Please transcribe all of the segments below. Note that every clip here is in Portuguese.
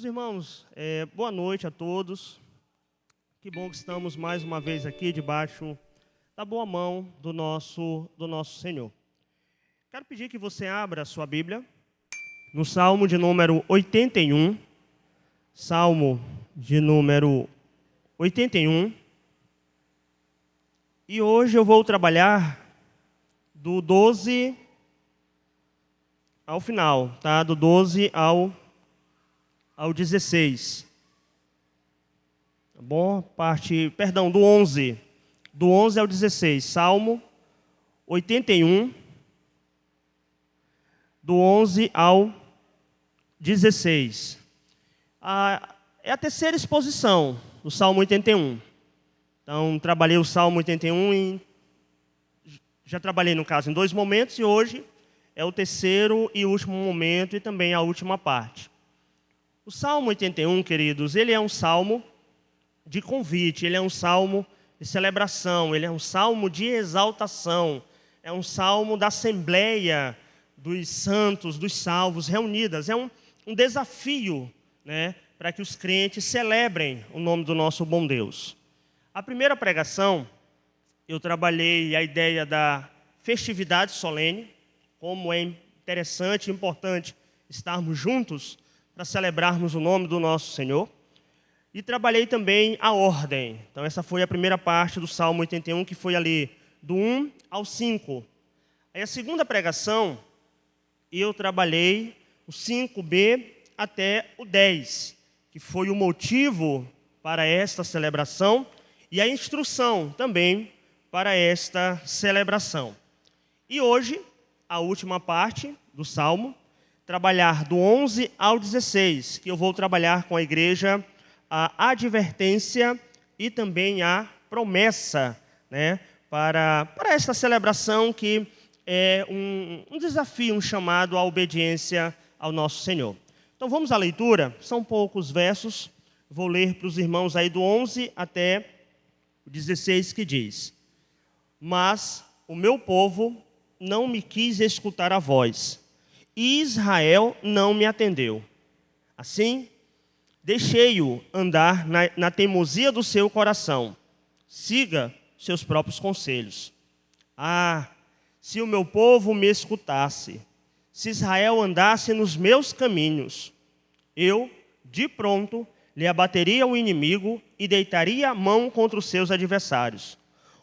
Meus irmãos, boa noite a todos. Que bom que estamos mais uma vez aqui debaixo da boa mão do nosso Senhor. Quero pedir que você abra a sua Bíblia no Salmo de número 81. Salmo de número 81. E hoje eu vou trabalhar do 12 ao final, tá? Do 12 ao 16. Tá bom? Do 11. Do 11 ao 16. Salmo 81. Do 11 ao 16. É a terceira exposição do Salmo 81. Então, trabalhei o Salmo 81 já trabalhei, no caso, em 2 momentos, e hoje é o terceiro e último momento e também a última parte. O Salmo 81, queridos, ele é um salmo de convite, ele é um salmo de celebração, ele é um salmo de exaltação, é um salmo da assembleia dos santos, dos salvos reunidas. É um desafio, né, para que os crentes celebrem o nome do nosso bom Deus. A primeira pregação, eu trabalhei a ideia da festividade solene, como é interessante e importante estarmos juntos para celebrarmos o nome do nosso Senhor. E trabalhei também a ordem. Então essa foi a primeira parte do Salmo 81, que foi ali do 1 ao 5. Aí a segunda pregação, eu trabalhei o 5b até o 10, que foi o motivo para esta celebração e a instrução também para esta celebração. E hoje, a última parte do Salmo, trabalhar do 11 ao 16, que eu vou trabalhar com a igreja a advertência e também a promessa, né, para esta celebração que é um desafio, um chamado à obediência ao nosso Senhor. Então vamos à leitura, são poucos versos, vou ler para os irmãos aí do 11 até o 16, que diz: Mas o meu povo não me quis escutar a voz, e Israel não me atendeu. Assim, deixei-o andar na teimosia do seu coração. Siga seus próprios conselhos. Ah, se o meu povo me escutasse, se Israel andasse nos meus caminhos, eu, de pronto, lhe abateria o inimigo e deitaria a mão contra os seus adversários.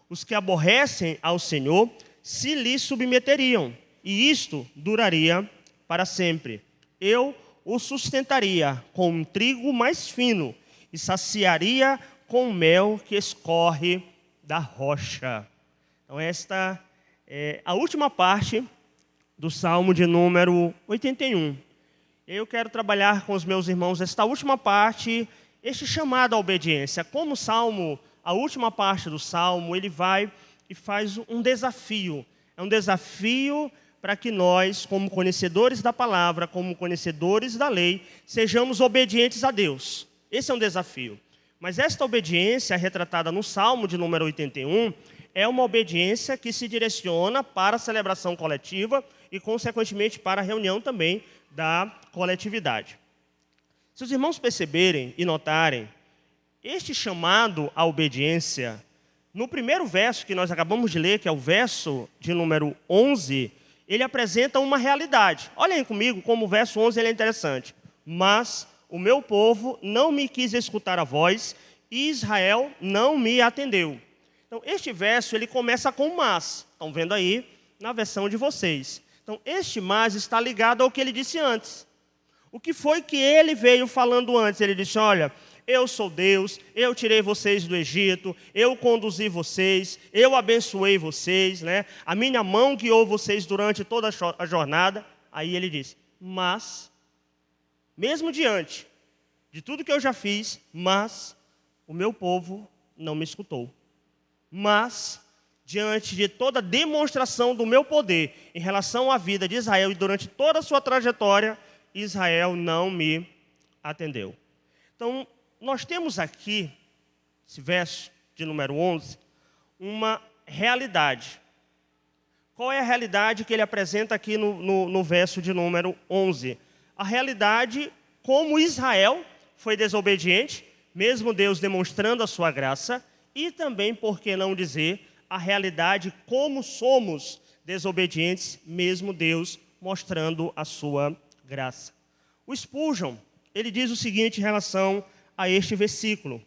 Os que aborrecem ao Senhor se lhe submeteriam, e isto duraria para sempre. Eu o sustentaria com um trigo mais fino e saciaria com o mel que escorre da rocha. Então esta é a última parte do Salmo de número 81. Eu quero trabalhar com os meus irmãos esta última parte, este chamado à obediência. Como o Salmo, a última parte do Salmo, ele vai e faz um desafio. É um desafio para que nós, como conhecedores da palavra, como conhecedores da lei, sejamos obedientes a Deus. Esse é um desafio. Mas esta obediência, retratada no Salmo de número 81, é uma obediência que se direciona para a celebração coletiva e, consequentemente, para a reunião também da coletividade. Se os irmãos perceberem e notarem, este chamado à obediência, no primeiro verso que nós acabamos de ler, que é o verso de número 11, ele apresenta uma realidade. Olhem comigo como o verso 11 ele é interessante. Mas o meu povo não me quis escutar a voz, e Israel não me atendeu. Então, este verso ele começa com mas. Estão vendo aí na versão de vocês. Então, este mas está ligado ao que ele disse antes. O que foi que ele veio falando antes? Ele disse, olha, eu sou Deus, eu tirei vocês do Egito, eu conduzi vocês, eu abençoei vocês, né? A minha mão guiou vocês durante toda a jornada. Aí ele disse, mas, mesmo diante de tudo que eu já fiz, mas o meu povo não me escutou. Mas, diante de toda a demonstração do meu poder em relação à vida de Israel e durante toda a sua trajetória, Israel não me atendeu. Então, nós temos aqui, esse verso de número 11, uma realidade. Qual é a realidade que ele apresenta aqui no verso de número 11? A realidade como Israel foi desobediente, mesmo Deus demonstrando a sua graça, e também, por que não dizer, a realidade como somos desobedientes, mesmo Deus mostrando a sua graça. O Spurgeon, ele diz o seguinte em relação a este versículo: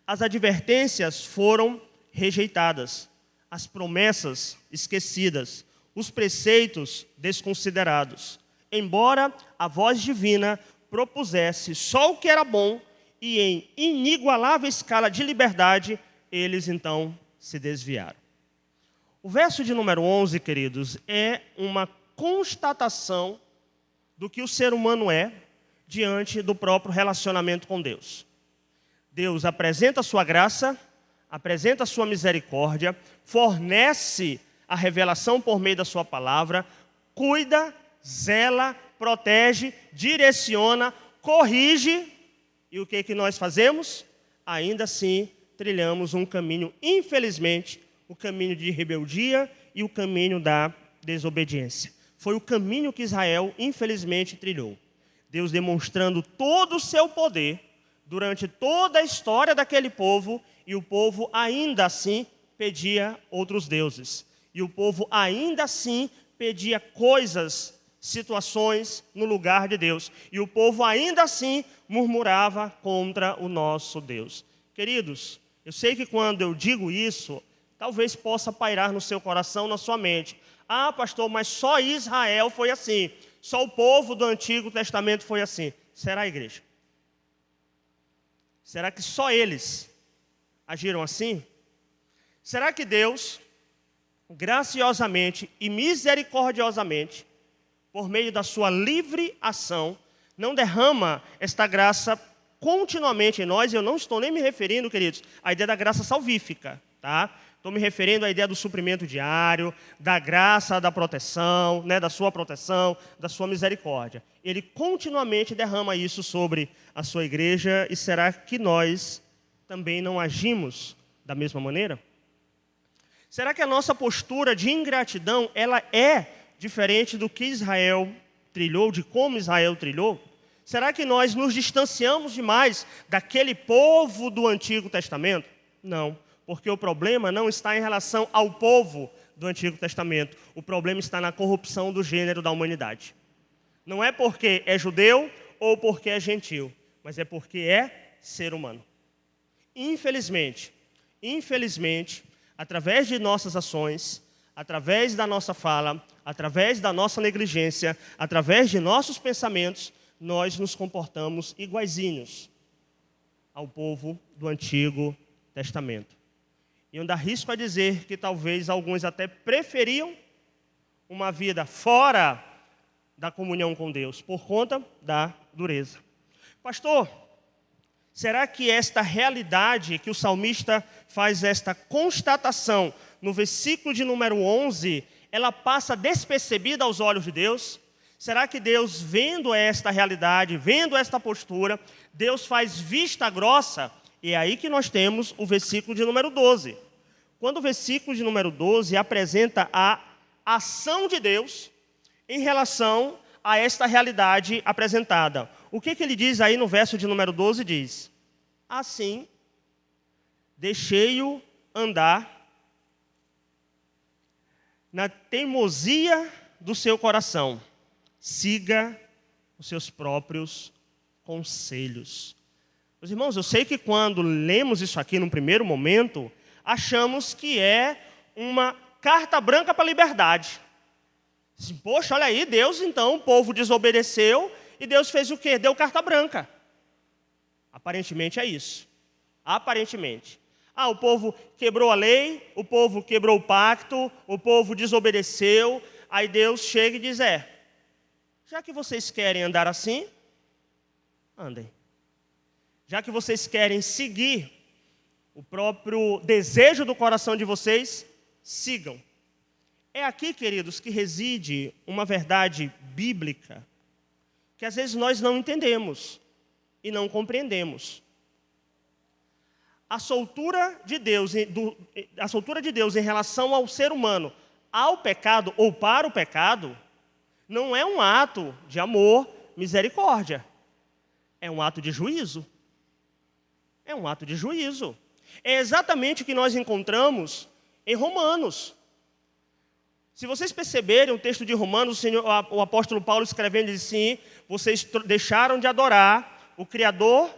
as advertências foram rejeitadas, as promessas esquecidas, os preceitos desconsiderados, embora a voz divina propusesse só o que era bom e em inigualável escala de liberdade, eles então se desviaram. O verso de número 11, queridos, é uma constatação do que o ser humano é diante do próprio relacionamento com Deus. Deus apresenta a sua graça, apresenta a sua misericórdia, fornece a revelação por meio da sua palavra, cuida, zela, protege, direciona, corrige. E o que nós fazemos? Ainda assim, trilhamos um caminho, infelizmente, o caminho de rebeldia e o caminho da desobediência. Foi o caminho que Israel, infelizmente, trilhou. Deus demonstrando todo o seu poder durante toda a história daquele povo, e o povo ainda assim pedia outros deuses. E o povo ainda assim pedia coisas, situações no lugar de Deus. E o povo ainda assim murmurava contra o nosso Deus. Queridos, eu sei que quando eu digo isso, talvez possa pairar no seu coração, na sua mente. Ah, pastor, mas só Israel foi assim. Só o povo do Antigo Testamento foi assim. Será, igreja? Será que só eles agiram assim? Será que Deus, graciosamente e misericordiosamente, por meio da sua livre ação, não derrama esta graça continuamente em nós? Eu não estou nem me referindo, queridos, à ideia da graça salvífica, tá? Estou me referindo à ideia do suprimento diário, da graça, da proteção, da sua proteção, da sua misericórdia. Ele continuamente derrama isso sobre a sua igreja, e será que nós também não agimos da mesma maneira? Será que a nossa postura de ingratidão, ela é diferente do que Israel trilhou, de como Israel trilhou? Será que nós nos distanciamos demais daquele povo do Antigo Testamento? Não. Porque o problema não está em relação ao povo do Antigo Testamento. O problema está na corrupção do gênero da humanidade. Não é porque é judeu ou porque é gentil, mas é porque é ser humano. Infelizmente, através de nossas ações, através da nossa fala, através da nossa negligência, através de nossos pensamentos, nós nos comportamos iguaizinhos ao povo do Antigo Testamento. E eu arrisco a dizer que talvez alguns até preferiam uma vida fora da comunhão com Deus, por conta da dureza. Pastor, será que esta realidade que o salmista faz esta constatação no versículo de número 11, ela passa despercebida aos olhos de Deus? Será que Deus, vendo esta realidade, vendo esta postura, Deus faz vista grossa? E é aí que nós temos o versículo de número 12. Quando o versículo de número 12 apresenta a ação de Deus em relação a esta realidade apresentada. O que ele diz aí no verso de número 12? Diz: assim, deixei-o andar na teimosia do seu coração. Siga os seus próprios conselhos. Meus irmãos, eu sei que quando lemos isso aqui num primeiro momento, achamos que é uma carta branca para a liberdade. Poxa, olha aí, Deus, então, o povo desobedeceu e Deus fez o quê? Deu carta branca. Aparentemente é isso. Aparentemente. O povo quebrou a lei, o povo quebrou o pacto, o povo desobedeceu, aí Deus chega e diz: já que vocês querem andar assim, andem. Já que vocês querem seguir o próprio desejo do coração de vocês, sigam. É aqui, queridos, que reside uma verdade bíblica que às vezes nós não entendemos e não compreendemos. A soltura de Deus em relação ao ser humano, ao pecado ou para o pecado, não é um ato de amor, misericórdia. É um ato de juízo. É um ato de juízo. É exatamente o que nós encontramos em Romanos. Se vocês perceberem o texto de Romanos, o apóstolo Paulo escrevendo diz assim: vocês deixaram de adorar o Criador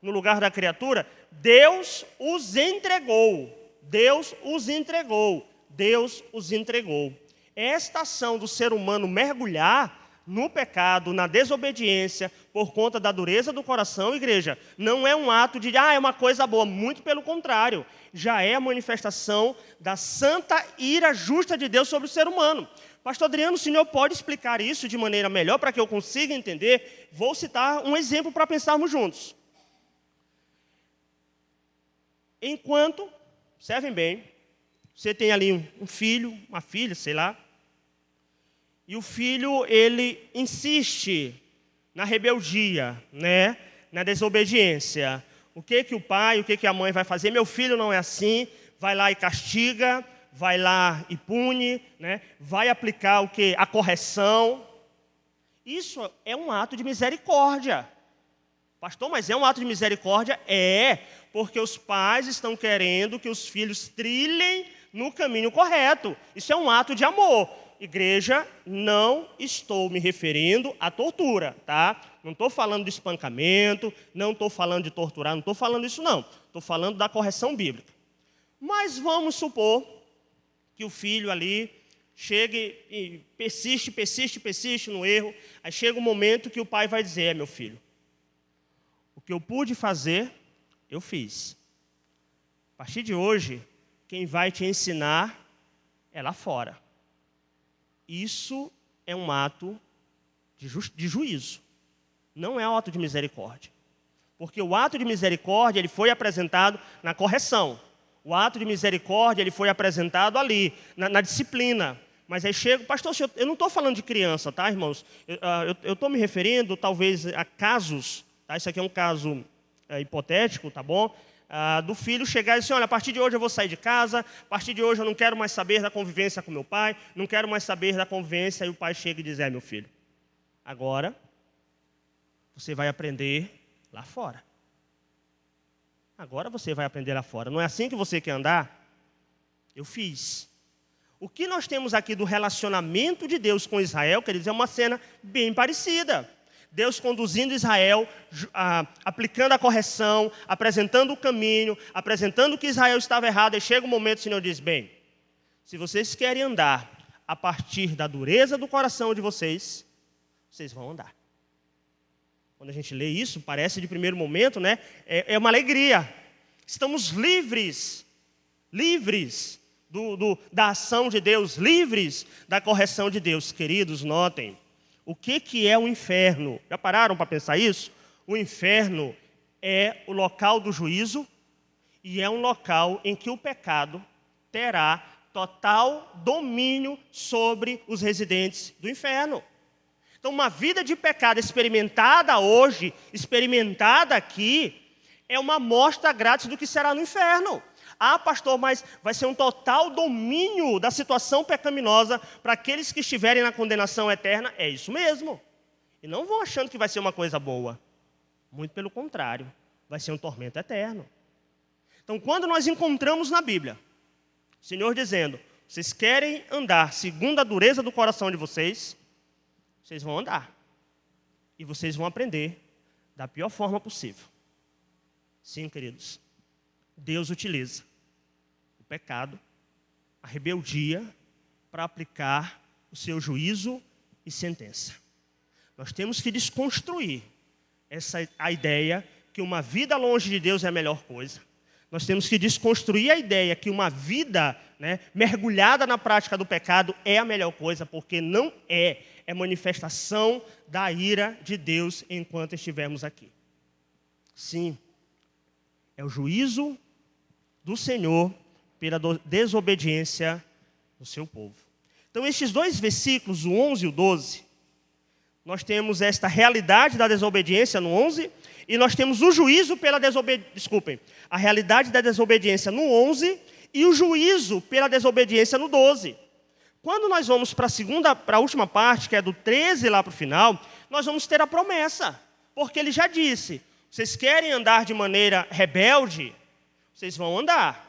no lugar da criatura, Deus os entregou. Deus os entregou. Deus os entregou. Esta ação do ser humano mergulhar no pecado, na desobediência, por conta da dureza do coração, igreja, não é um ato de, é uma coisa boa. Muito pelo contrário, já é a manifestação da santa ira justa de Deus sobre o ser humano. Pastor Adriano, o senhor pode explicar isso de maneira melhor para que eu consiga entender? Vou citar um exemplo para pensarmos juntos. Enquanto, observem bem, você tem ali um filho, uma filha, sei lá, e o filho, ele insiste na rebeldia, né? Na desobediência. O que o pai, o que a mãe vai fazer? Meu filho não é assim, vai lá e castiga, vai lá e pune, né? Vai aplicar o quê? A correção. Isso é um ato de misericórdia. Pastor, mas é um ato de misericórdia? É, porque os pais estão querendo que os filhos trilhem no caminho correto. Isso é um ato de amor. Igreja, não estou me referindo à tortura, tá? Não estou falando de espancamento, não estou falando de torturar, não estou falando isso não. Estou falando da correção bíblica. Mas vamos supor que o filho ali chegue e persiste no erro. Aí chega um momento que o pai vai dizer: meu filho, o que eu pude fazer, eu fiz. A partir de hoje, quem vai te ensinar é lá fora. Isso é um ato de juízo. Não é um ato de misericórdia. Porque o ato de misericórdia, ele foi apresentado na correção. O ato de misericórdia, ele foi apresentado ali, na disciplina. Mas aí chega, pastor, eu não estou falando de criança, tá, irmãos? Eu estou me referindo, talvez, a casos, tá? Isso aqui é um caso hipotético, tá bom? Do filho chegar e dizer: olha, a partir de hoje eu vou sair de casa, a partir de hoje eu não quero mais saber da convivência com meu pai, não quero mais saber da convivência. E o pai chega e diz: meu filho, agora você vai aprender lá fora. Agora você vai aprender lá fora. Não é assim que você quer andar? Eu fiz. O que nós temos aqui do relacionamento de Deus com Israel, queridos, é uma cena bem parecida. Deus conduzindo Israel, aplicando a correção, apresentando o caminho, apresentando que Israel estava errado. E chega um momento, o Senhor diz: bem, se vocês querem andar a partir da dureza do coração de vocês, vocês vão andar. Quando a gente lê isso, parece de primeiro momento, né? É uma alegria. Estamos livres da ação de Deus, livres da correção de Deus. Queridos, notem. O que é o inferno? Já pararam para pensar isso? O inferno é o local do juízo e é um local em que o pecado terá total domínio sobre os residentes do inferno. Então, uma vida de pecado experimentada hoje, experimentada aqui, é uma amostra grátis do que será no inferno. Pastor, mas vai ser um total domínio da situação pecaminosa para aqueles que estiverem na condenação eterna? É isso mesmo. E não vão achando que vai ser uma coisa boa. Muito pelo contrário, vai ser um tormento eterno. Então, quando nós encontramos na Bíblia o Senhor dizendo: vocês querem andar segundo a dureza do coração de vocês, vocês vão andar. E vocês vão aprender da pior forma possível. Sim, queridos. Deus utiliza o pecado, a rebeldia, para aplicar o seu juízo e sentença. Nós temos que desconstruir a ideia que uma vida longe de Deus é a melhor coisa. Nós temos que desconstruir a ideia que uma vida, mergulhada na prática do pecado é a melhor coisa, porque não é. É manifestação da ira de Deus enquanto estivermos aqui. Sim, é o juízo do Senhor pela desobediência do seu povo. Então, estes dois versículos, o 11 e o 12, nós temos esta realidade da desobediência no 11, e nós temos o juízo pela desobediência, a realidade da desobediência no 11 e o juízo pela desobediência no 12. Quando nós vamos para a última parte, que é do 13 lá para o final, nós vamos ter a promessa. Porque ele já disse, vocês querem andar de maneira rebelde? Vocês vão andar.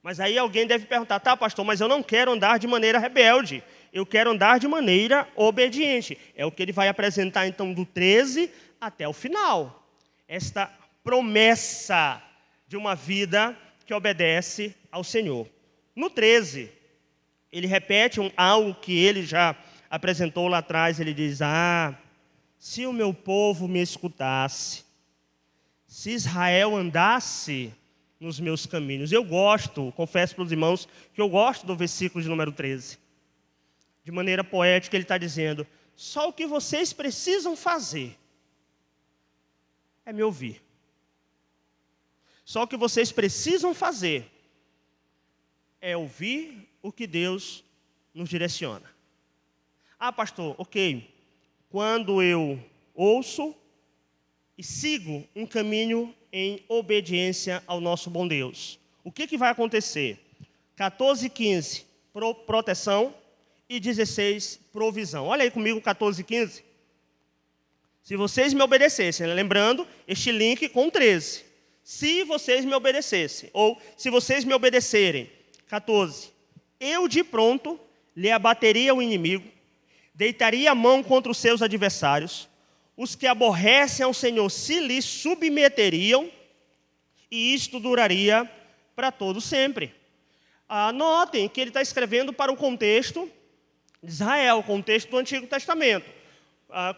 Mas aí alguém deve perguntar, tá, pastor, mas eu não quero andar de maneira rebelde. Eu quero andar de maneira obediente. É o que ele vai apresentar, então, do 13 até o final. Esta promessa de uma vida que obedece ao Senhor. No 13, ele repete algo que ele já apresentou lá atrás. Ele diz, se o meu povo me escutasse, se Israel andasse nos meus caminhos. Eu confesso para os irmãos, que eu gosto do versículo de número 13. De maneira poética, ele está dizendo, só o que vocês precisam fazer é me ouvir. Só o que vocês precisam fazer é ouvir o que Deus nos direciona. Pastor, ok. Quando eu ouço e sigo um caminho em obediência ao nosso bom Deus, o que vai acontecer? 14 e 15, proteção, e 16, provisão. Olha aí comigo, 14 e 15. Se vocês me obedecessem, lembrando, este link com 13. Se vocês me obedecessem, ou se vocês me obedecerem, 14. Eu de pronto lhe abateria o inimigo, deitaria a mão contra os seus adversários, os que aborrecem ao Senhor se lhe submeteriam, e isto duraria para todo sempre. Notem que ele está escrevendo para o contexto de Israel, o contexto do Antigo Testamento.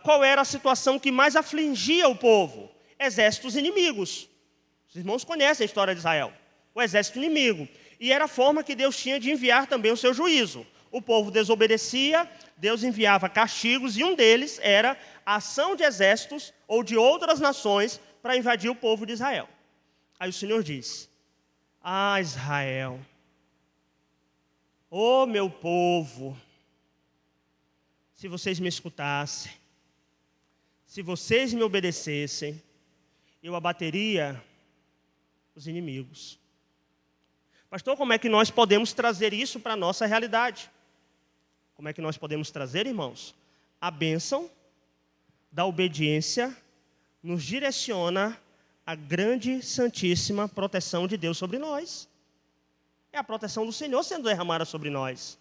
Qual era a situação que mais afligia o povo? Exércitos inimigos. Os irmãos conhecem a história de Israel. O exército inimigo. E era a forma que Deus tinha de enviar também o seu juízo. O povo desobedecia, Deus enviava castigos, e um deles era a ação de exércitos ou de outras nações para invadir o povo de Israel. Aí o Senhor diz, Israel, meu povo, se vocês me escutassem, se vocês me obedecessem, eu abateria os inimigos. Pastor, como é que nós podemos trazer isso para a nossa realidade? Como é que nós podemos trazer, irmãos? A bênção da obediência nos direciona a grande, santíssima proteção de Deus sobre nós. É a proteção do Senhor sendo derramada sobre nós.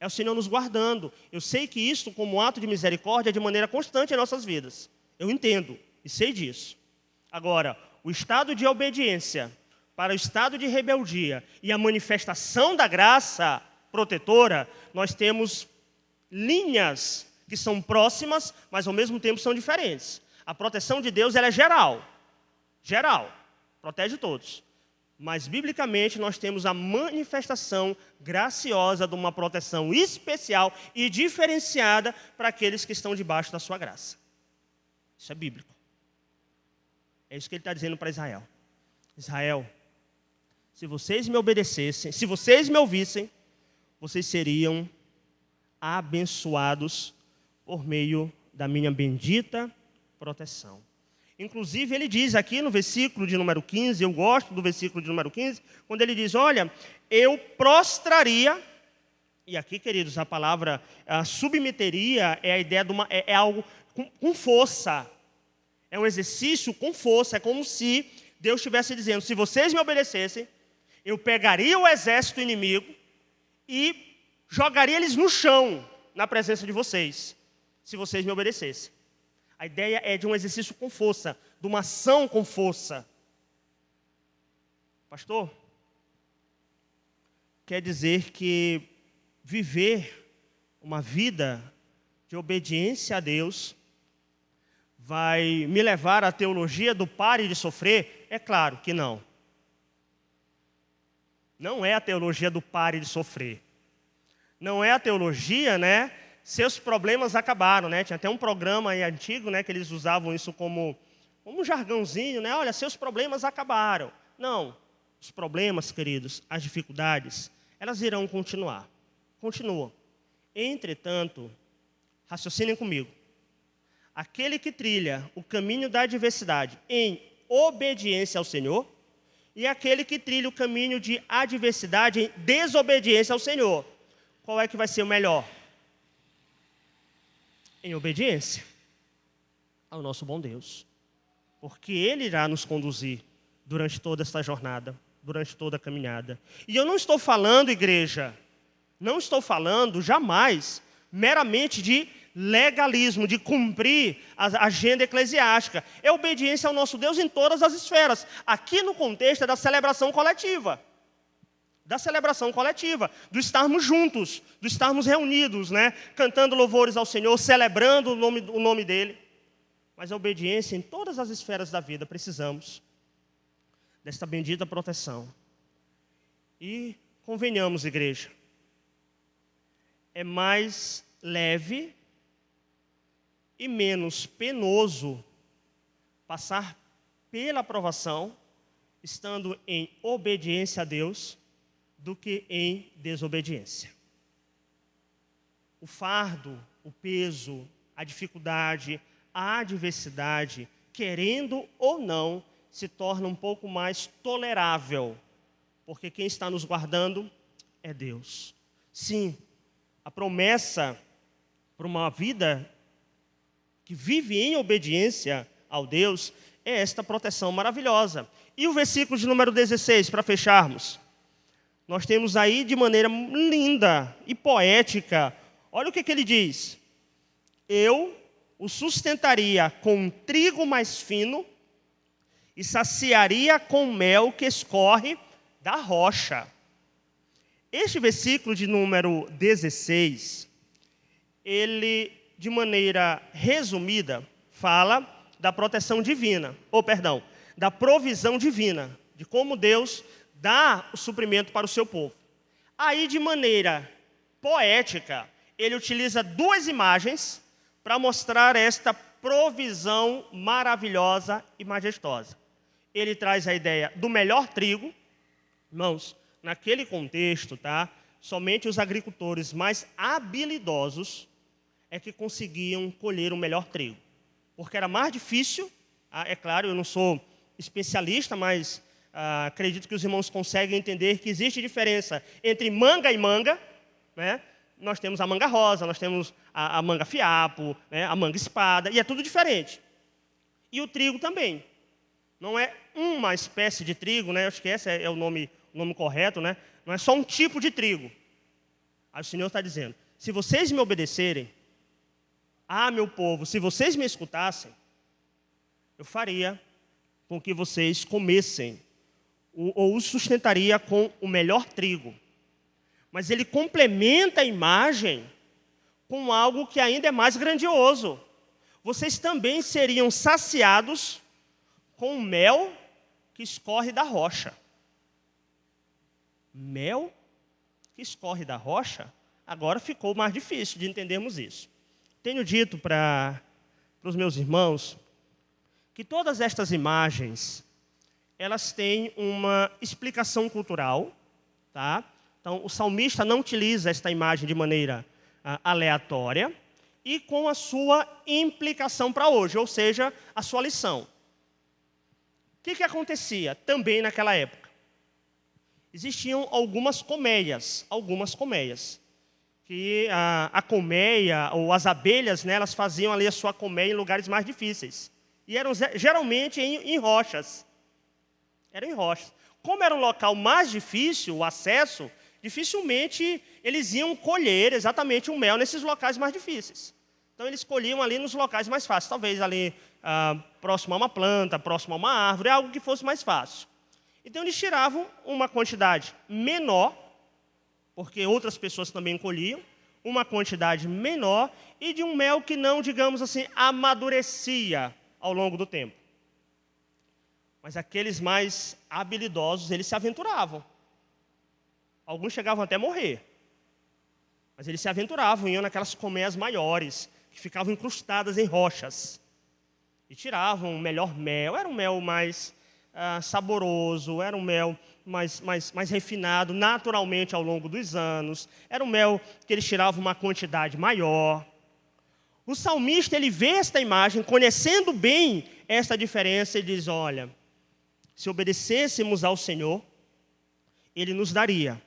É o Senhor nos guardando. Eu sei que isso, como ato de misericórdia, é de maneira constante em nossas vidas. Eu entendo e sei disso. Agora, o estado de obediência para o estado de rebeldia e a manifestação da graça protetora, nós temos linhas que são próximas, mas ao mesmo tempo são diferentes. A proteção de Deus ela é geral. Geral. Protege todos. Mas, biblicamente, nós temos a manifestação graciosa de uma proteção especial e diferenciada para aqueles que estão debaixo da sua graça. Isso é bíblico. É isso que ele está dizendo para Israel. Israel, se vocês me obedecessem, se vocês me ouvissem, vocês seriam abençoados por meio da minha bendita proteção. Inclusive, ele diz aqui no versículo de número 15, eu gosto do versículo de número 15, quando ele diz, olha, eu prostraria, e aqui, queridos, a palavra submeteria é a ideia de é algo com força, é um exercício com força, é como se Deus estivesse dizendo, se vocês me obedecessem, eu pegaria o exército inimigo e jogaria eles no chão, na presença de vocês, se vocês me obedecessem. A ideia é de um exercício com força, de uma ação com força. Pastor, quer dizer que viver uma vida de obediência a Deus vai me levar à teologia do pare de sofrer? É claro que não. Não é a teologia do pare de sofrer. Não é a teologia, seus problemas acabaram, Tinha até um programa aí antigo, que eles usavam isso como um jargãozinho, Olha, seus problemas acabaram. Não. Os problemas, queridos, as dificuldades, elas irão continuar. Continuam. Entretanto, raciocinem comigo. Aquele que trilha o caminho da adversidade em obediência ao Senhor e aquele que trilha o caminho de adversidade em desobediência ao Senhor, qual é que vai ser o melhor? Em obediência. ao nosso bom Deus. Porque Ele irá nos conduzir durante toda esta jornada, durante toda a caminhada. E eu não estou falando, igreja, não estou falando jamais meramente de legalismo, de cumprir a agenda eclesiástica. É obediência ao nosso Deus em todas as esferas. Aqui no contexto é da celebração coletiva. Da celebração coletiva, do estarmos juntos, do estarmos reunidos, né? Cantando louvores ao Senhor, celebrando o nome dEle. Mas a obediência em todas as esferas da vida, precisamos desta bendita proteção. E convenhamos, igreja, é mais leve e menos penoso passar pela provação, estando em obediência a Deus, do que em desobediência. O fardo, o peso, a dificuldade, a adversidade, querendo ou não, se torna um pouco mais tolerável, porque quem está nos guardando é Deus. Sim, a promessa para uma vida que vive em obediência ao Deus é esta proteção maravilhosa. E o versículo de número 16, para fecharmos. Nós temos aí de maneira linda e poética, olha o que ele diz. Eu o sustentaria com trigo mais fino e saciaria com mel que escorre da rocha. Este versículo de número 16, ele, de maneira resumida, fala da proteção divina, da provisão divina, de como Deus dá o suprimento para o seu povo. Aí, de maneira poética, ele utiliza duas imagens para mostrar esta provisão maravilhosa e majestosa. Ele traz a ideia do melhor trigo. Irmãos, naquele contexto, somente os agricultores mais habilidosos é que conseguiam colher o melhor trigo. Porque era mais difícil, é claro, eu não sou especialista, mas acredito que os irmãos conseguem entender que existe diferença entre manga e manga, né? Nós temos a manga rosa, nós temos a manga fiapo, né? A manga espada, e é tudo diferente. E o trigo também. Não é uma espécie de trigo, né? Acho que esse é o nome correto, né? Não é só um tipo de trigo. Aí o Senhor está dizendo, se vocês me obedecerem, meu povo, se vocês me escutassem, eu faria com que vocês comessem, ou os sustentaria com o melhor trigo. Mas ele complementa a imagem com algo que ainda é mais grandioso. Vocês também seriam saciados com o mel que escorre da rocha. Mel que escorre da rocha? Agora ficou mais difícil de entendermos isso. Tenho dito para os meus irmãos que todas estas imagens, elas têm uma explicação cultural, tá? Então, o salmista não utiliza esta imagem de maneira aleatória e com a sua implicação para hoje, ou seja, a sua lição. O que acontecia também naquela época? Existiam algumas colmeias, que a colmeia ou as abelhas, né, elas faziam ali a sua colmeia em lugares mais difíceis. E eram geralmente em rochas. Eram em rochas. Como era um local mais difícil, o acesso, dificilmente eles iam colher exatamente o mel nesses locais mais difíceis. Então eles colhiam ali nos locais mais fáceis, talvez ali próximo a uma planta, próximo a uma árvore, algo que fosse mais fácil. Então eles tiravam uma quantidade menor, porque outras pessoas também colhiam, uma quantidade menor e de um mel que não, digamos assim, amadurecia ao longo do tempo. Mas aqueles mais habilidosos, eles se aventuravam. Alguns chegavam até a morrer. Mas eles se aventuravam, iam naquelas colmeias maiores, que ficavam incrustadas em rochas. E tiravam o melhor mel. Era um mel mais saboroso, era um mel mais refinado, naturalmente ao longo dos anos. Era um mel que eles tiravam uma quantidade maior. O salmista, ele vê esta imagem, conhecendo bem esta diferença, e diz, olha, se obedecêssemos ao Senhor, Ele nos daria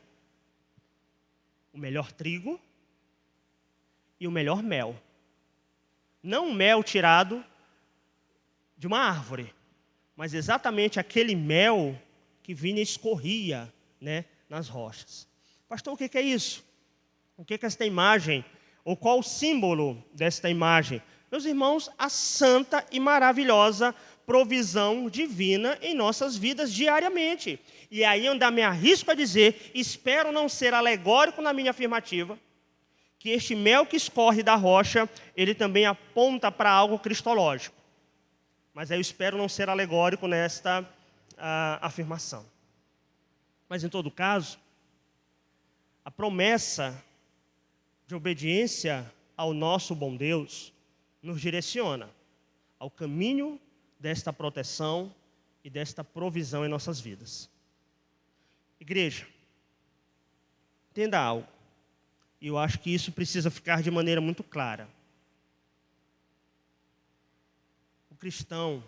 o melhor trigo e o melhor mel. Não um mel tirado de uma árvore, mas exatamente aquele mel que vinha e escorria, né, nas rochas. Pastor, o que é isso? O que é esta imagem? Ou qual o símbolo desta imagem? Meus irmãos, a santa e maravilhosa provisão divina em nossas vidas diariamente. E aí eu ainda me arrisco a dizer, espero não ser alegórico na minha afirmativa, que este mel que escorre da rocha, ele também aponta para algo cristológico. Mas aí eu espero não ser alegórico nesta afirmação. Mas em todo caso, a promessa de obediência ao nosso bom Deus nos direciona ao caminho desta proteção e desta provisão em nossas vidas. Igreja, entenda algo, e eu acho que isso precisa ficar de maneira muito clara. O cristão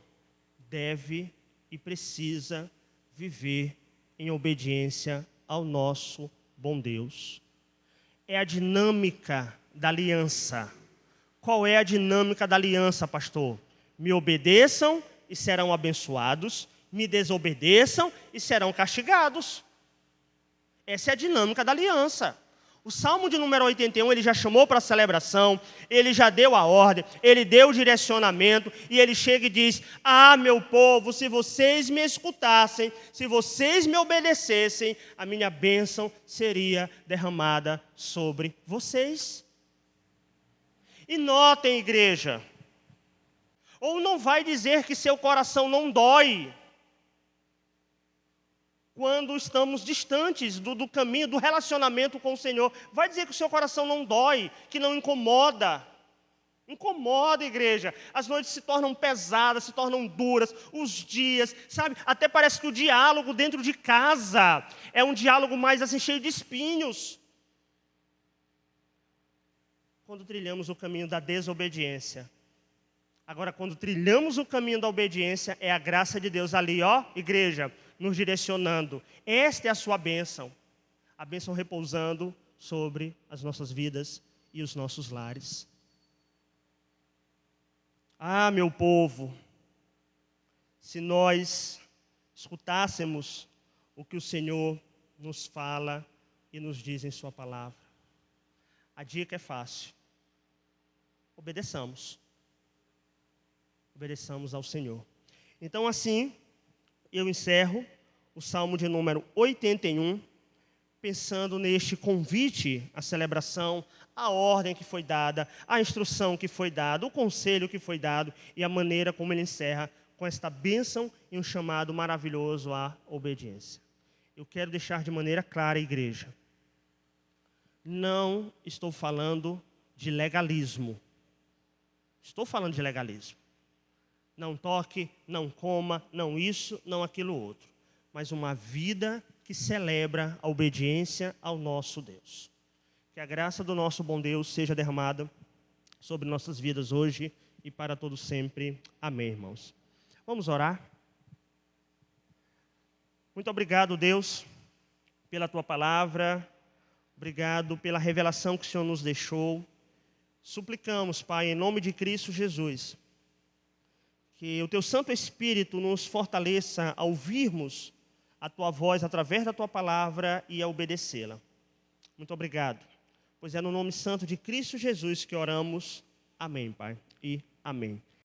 deve e precisa viver em obediência ao nosso bom Deus. É a dinâmica da aliança. Qual é a dinâmica da aliança, pastor? Me obedeçam e serão abençoados, me desobedeçam e serão castigados. Essa é a dinâmica da aliança. O Salmo de número 81, ele já chamou para a celebração, ele já deu a ordem, ele deu o direcionamento, e ele chega e diz: ah, meu povo, se vocês me escutassem, se vocês me obedecessem, a minha bênção seria derramada sobre vocês. E notem, igreja, ou não vai dizer que seu coração não dói quando estamos distantes do caminho, do relacionamento com o Senhor. Vai dizer que o seu coração não dói, que não incomoda. Incomoda, igreja. As noites se tornam pesadas, se tornam duras, os dias, sabe? Até parece que o diálogo dentro de casa é um diálogo mais assim, cheio de espinhos. Quando trilhamos o caminho da desobediência. Agora, quando trilhamos o caminho da obediência, é a graça de Deus ali, ó, igreja, nos direcionando. Esta é a sua bênção. A bênção repousando sobre as nossas vidas e os nossos lares. Ah, meu povo, se nós escutássemos o que o Senhor nos fala e nos diz em sua palavra. A dica é fácil. Obedeçamos. Obedeçamos ao Senhor. Então, assim, eu encerro o Salmo de número 81, pensando neste convite à celebração, a ordem que foi dada, a instrução que foi dada, o conselho que foi dado e a maneira como ele encerra com esta bênção e um chamado maravilhoso à obediência. Eu quero deixar de maneira clara, igreja, não estou falando de legalismo. Estou falando de legalismo. Não toque, não coma, não isso, não aquilo outro. Mas uma vida que celebra a obediência ao nosso Deus. Que a graça do nosso bom Deus seja derramada sobre nossas vidas hoje e para todos sempre. Amém, irmãos. Vamos orar. Muito obrigado, Deus, pela Tua palavra. Obrigado pela revelação que o Senhor nos deixou. Suplicamos, Pai, em nome de Cristo Jesus, que o Teu Santo Espírito nos fortaleça a ouvirmos a Tua voz através da Tua palavra e a obedecê-la. Muito obrigado, pois é no nome santo de Cristo Jesus que oramos. Amém, Pai, e amém.